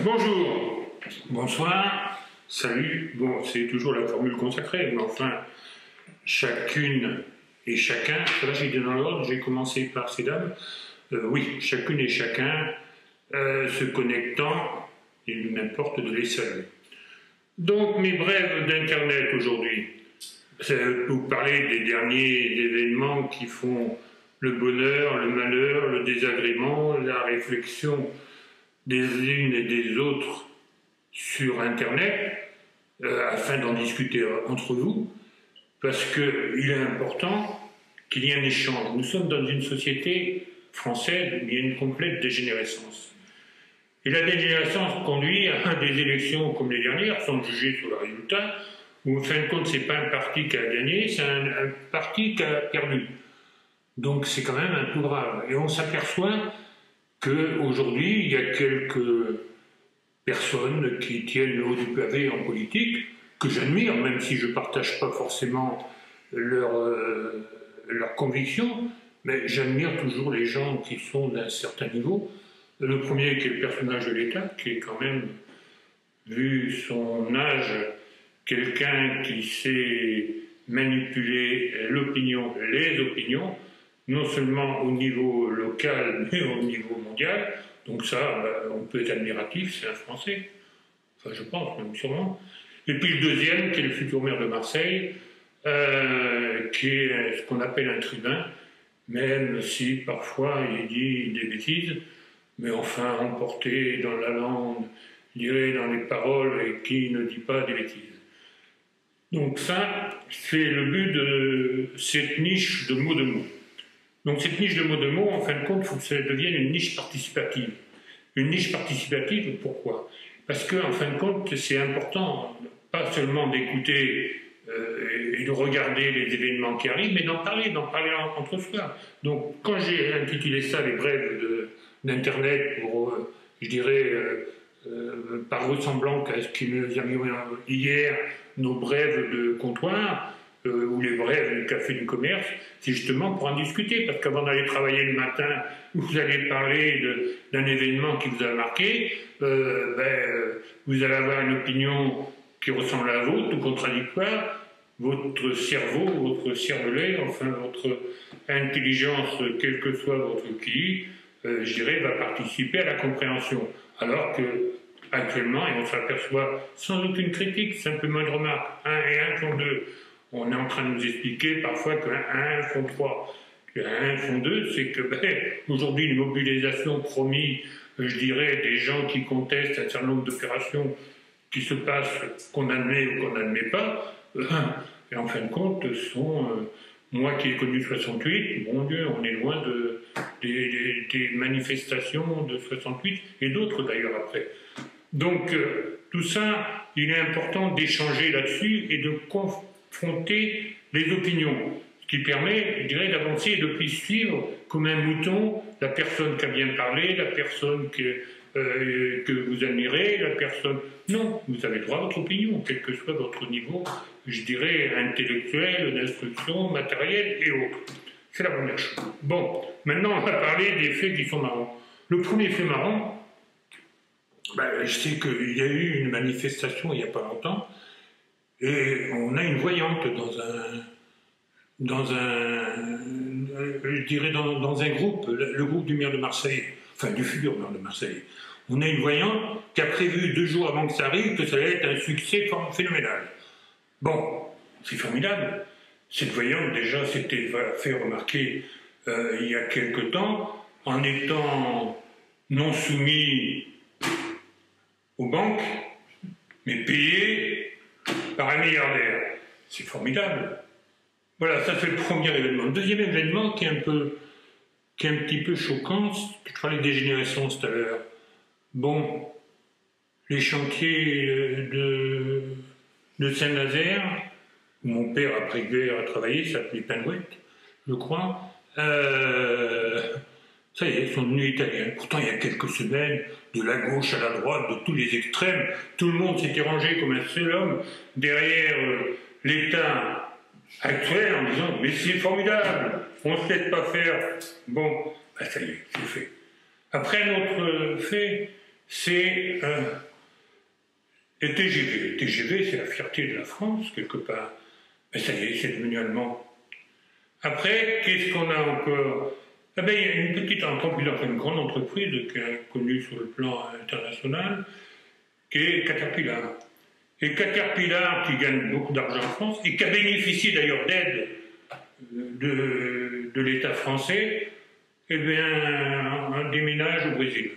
Bonjour, bonsoir, salut. Bon, c'est toujours la formule consacrée, mais enfin, chacune et chacun, là j'ai dit dans l'ordre, j'ai commencé par ces dames, oui, chacune et chacun se connectant, il m'importe de les saluer. Donc, mes brèves d'Internet aujourd'hui, c'est vous parler des derniers événements qui font le bonheur, le malheur, le désagrément, la réflexion des unes et des autres sur Internet, afin d'en discuter entre vous, parce qu'il est important qu'il y ait un échange. Nous sommes dans une société française où il y a une complète dégénérescence. Et la dégénérescence conduit à des élections comme les dernières, sans juger sur le résultat, où en fin de compte, ce n'est pas un parti qui a gagné, c'est un parti qui a perdu. Donc c'est quand même un peu grave. Et on s'aperçoit qu'aujourd'hui, il y a quelques personnes qui tiennent le haut du pavé en politique, que j'admire, même si je ne partage pas forcément leurs convictions, mais j'admire toujours les gens qui sont d'un certain niveau. Le premier qui est le personnage de l'État, qui est quand même, vu son âge, quelqu'un qui sait manipuler l'opinion, les opinions, non seulement au niveau local, mais au niveau mondial. Donc ça, on peut être admiratif, c'est un Français. Enfin, je pense, même sûrement. Et puis le deuxième, qui est le futur maire de Marseille, qui est ce qu'on appelle un tribun, même si parfois il dit des bêtises, mais enfin emporté dans la langue, je dirais dans les paroles, et qui ne dit pas des bêtises. Donc ça, c'est le but de cette niche de mots de mots. Donc cette niche de mots, en fin de compte, il faut que ça devienne une niche participative. Une niche participative, pourquoi? Parce qu'en fin de compte, c'est important, pas seulement d'écouter et de regarder les événements qui arrivent, mais d'en parler entre soi. Donc quand j'ai intitulé ça les brèves d'Internet, pour, je dirais, par ressemblance à ce qui nous a mis hier, nos brèves de comptoir, ou les brèves du café du commerce, c'est justement pour en discuter, parce qu'avant d'aller travailler le matin, vous allez parler d'un événement qui vous a marqué, vous allez avoir une opinion qui ressemble à la vôtre, ou contradictoire, votre cerveau, votre cervelet, enfin votre intelligence, quel que soit votre QI, je dirais, va participer à la compréhension. Alors que, actuellement, et on s'aperçoit sans aucune critique, simplement une remarque, 1 et 1 font 2. On est en train de nous expliquer parfois qu'un 1 font 3, qu'un 1 font 2, c'est que aujourd'hui une mobilisation promise, je dirais, des gens qui contestent un certain nombre d'opérations qui se passent, qu'on admet ou qu'on n'admet pas, et en fin de compte, sont, moi qui ai connu 68, mon Dieu, on est loin des manifestations de 68, et d'autres d'ailleurs après. Donc tout ça, il est important d'échanger là-dessus et de confronter les opinions, ce qui permet, je dirais, d'avancer et de plus suivre comme un mouton la personne qui a bien parlé, la personne que vous admirez, la personne... Non, vous avez droit à votre opinion, quel que soit votre niveau, je dirais, intellectuel, d'instruction, matériel et autres. C'est la première chose. Bon, maintenant on va parler des faits qui sont marrants. Le premier fait marrant, je sais qu'il y a eu une manifestation il n'y a pas longtemps, et on a une voyante dans un groupe, le groupe du maire de Marseille, enfin du futur maire de Marseille. On a une voyante qui a prévu 2 jours avant que ça arrive que ça allait être un succès phénoménal. Bon, c'est formidable. Cette voyante, déjà, s'était fait remarquer il y a quelque temps, en étant non soumis aux banques, mais payée par un milliardaire. C'est formidable. Voilà, ça c'est le premier événement. Le deuxième événement qui est un petit peu choquant, je parlais de dégénérescence tout à l'heure. Bon, les chantiers de Saint-Nazaire, où mon père après-guerre a travaillé, ça s'appelait Pinouette, je crois, ça y est, ils sont devenus italiens. Pourtant, il y a quelques semaines, de la gauche à la droite, de tous les extrêmes, tout le monde s'était rangé comme un seul homme derrière l'État actuel en disant « mais c'est formidable, on ne se laisse pas faire ». Bon, ça y est, c'est fait. Après, un autre fait, c'est les TGV. Les TGV, c'est la fierté de la France, quelque part. Mais ça y est, c'est devenu allemand. Après, qu'est-ce qu'on a encore? Eh bien, il y a une petite entreprise, enfin une grande entreprise qui est connue sur le plan international, qui est Caterpillar. Et Caterpillar, qui gagne beaucoup d'argent en France, et qui a bénéficié d'ailleurs d'aide de l'État français, eh bien, un déménage au Brésil.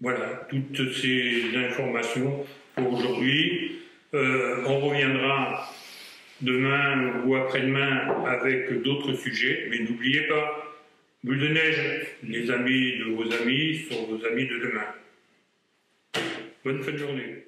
Voilà, toutes ces informations pour aujourd'hui. On reviendra demain ou après-demain avec d'autres sujets, mais n'oubliez pas, Boule de neige, les amis de vos amis sont vos amis de demain. Bonne fin de journée.